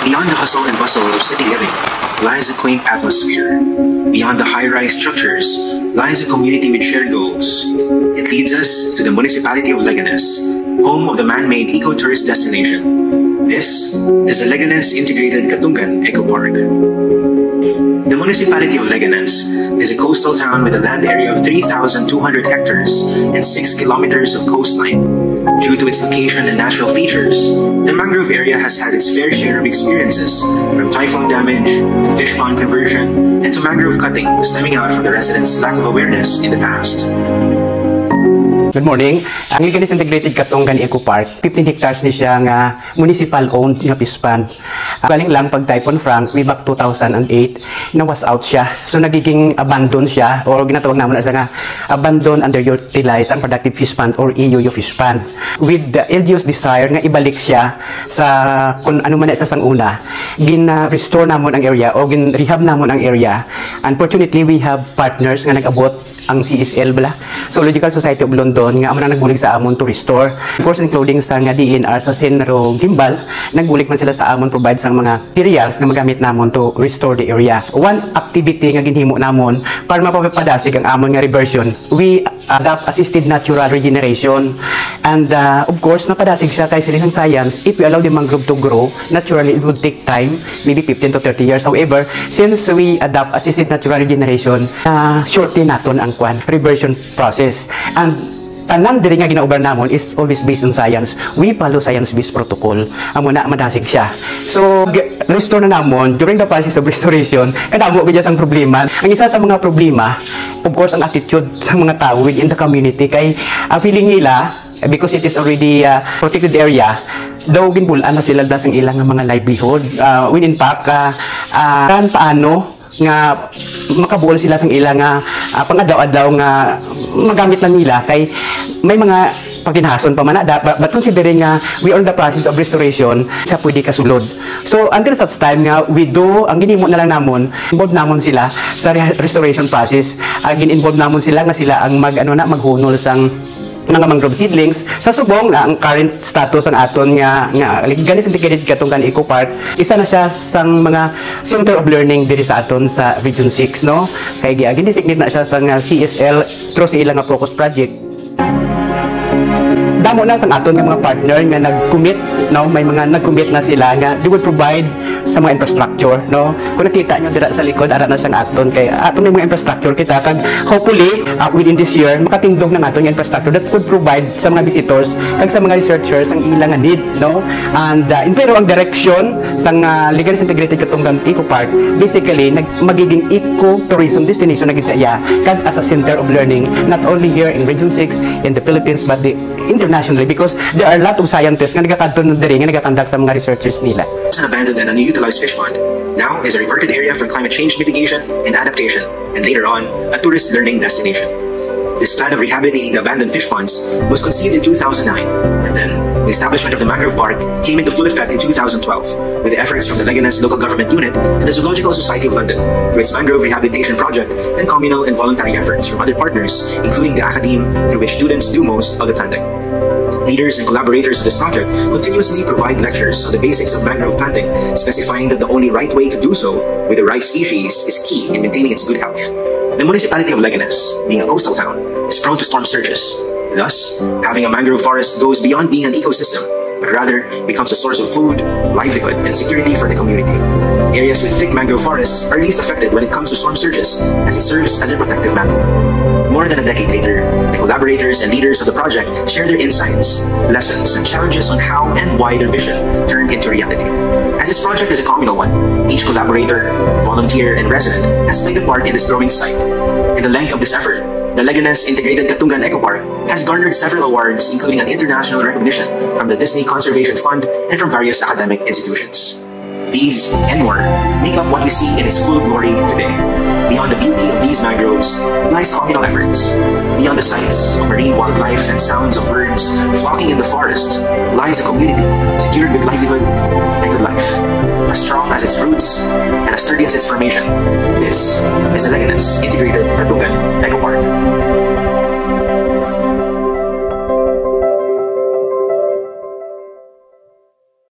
Beyond the hustle and bustle of city living lies a quaint atmosphere. Beyond the high-rise structures lies a community with shared goals. It leads us to the municipality of Leganes, home of the man-made eco-tourist destination. This is the Leganes Integrated Katungan Eco Park. The municipality of Leganes is a coastal town with a land area of 3,200 hectares and 6 kilometers of coastline. Due to its location and natural features, the mangrove area has had its fair share of experiences, from typhoon damage to fish pond conversion and to mangrove cutting stemming out from the residents' lack of awareness in the past. Good morning. Ang Leganes Integrated Katungan Eco Park, 15 hectares ni siya nga municipal-owned nga fish pond. Galing lang pag Typhoon Frank, way back 2008, na-was out siya. So nagiging abandon siya, or ginatawag naman na siya nga abandon, underutilized, unproductive fish pond or EUU fish pond. With the LGU's desire nga ibalik siya sa kung ano man sa una, gin-restore namon ang area o gin-rehab namon ang area. Unfortunately, we have partners nga nag-abot ang CSL bala, Zoological Society of London, nga amo na nagbulig sa amon to restore. Of course, including sa nga DNR sa Senro Gimbal, nagbulig man sila sa amon provide sang mga materials nga magamit namon to restore the area. One activity nga ginhimo namon para mapapadasig ang amon nga reversion, we adopt assisted natural regeneration. And of course, napadasig siya kay silisang science. If we allow the mangrove to grow naturally, it would take time, maybe 15 to 30 years. However, since we adopt assisted natural regeneration, shorten naton ang reversion process. And tanan diri nga ginauban namon is always based on science. We follow science-based protocol. Amo na madasig siya. So restore na namon during the process of restoration. Kadamo gyud sang problema. Ang isa sa mga problema, of course, ang attitude sa mga tao within the community kay feeling nila, because it is already protected area, daw ginbulan na sila dasang ilang mga livelihood. When in fact, paano nga makabuol sila sang ilang pangadaw-adaw nga magamit na nila kay may mga pagtinahason pa man na, but considering we are in the process of restoration, sa pwede kasulod. So until such time nga we do, ang ginimo na lang namon, involve namon sila sa restoration process. Gin-involve namon sila nga sila ang maghunol sang mga mangrove seedlings sa subong na ang current status ang aton nga Leganes Integrated Katungan Eco Park. Isa na siya sang mga center of learning diri sa aton sa Region 6, no? Kay gin-designate na siya sang CSL through sa ilang focus project. Damo na sang aton nga mga partner nga nag-commit, no? May mga nag-commit na sila nga they would provide sa mga infrastructure, no? Kung nakita nyo dira sa likod, ara na siyang aton kay aton yung mga infrastructure kita kag hopefully within this year makatindog na aton yung infrastructure that could provide sa mga visitors kag sa mga researchers ang ilang need, no? And pero ang direction sang Leganes Integrated Katungan Eco Park basically magiging eco-tourism destination na gid sa iya kag as a center of learning not only here in Region 6 in the Philippines but internationally, because there are a lot of scientists nga nagakadto diri nga nagakandak sa mga researchers nila. An abandoned and unutilized fish pond now is a reverted area for climate change mitigation and adaptation, and later on a tourist learning destination. This plan of rehabilitating the abandoned fish ponds was conceived in 2009, and then the establishment of the mangrove park came into full effect in 2012 with the efforts from the Leganes Local Government Unit and the Zoological Society of London through its mangrove rehabilitation project and communal and voluntary efforts from other partners, including the academe, through which students do most of the planting. Leaders and collaborators of this project continuously provide lectures on the basics of mangrove planting, specifying that the only right way to do so with the right species is key in maintaining its good health. The municipality of Leganes, being a coastal town, is prone to storm surges. Thus, having a mangrove forest goes beyond being an ecosystem, but rather becomes a source of food, livelihood, and security for the community. Areas with thick mangrove forests are least affected when it comes to storm surges, as it serves as a protective mantle. More than a decade later, the collaborators and leaders of the project share their insights, lessons, and challenges on how and why their vision turned into reality. As this project is a communal one, each collaborator, volunteer, and resident has played a part in this growing site. In the length of this effort, the Leganes Integrated Katungan Eco Park has garnered several awards, including an international recognition from the Disney Conservation Fund and from various academic institutions. These and more make up what we see in its full glory today. Beyond the beauty of these mangroves lies communal efforts. Beyond the sights of marine wildlife and sounds of birds flocking in the forest lies a community secured with livelihood and good life. As strong as its roots and as sturdy as its formation, this is the Leganes Integrated Katungan Eco Park.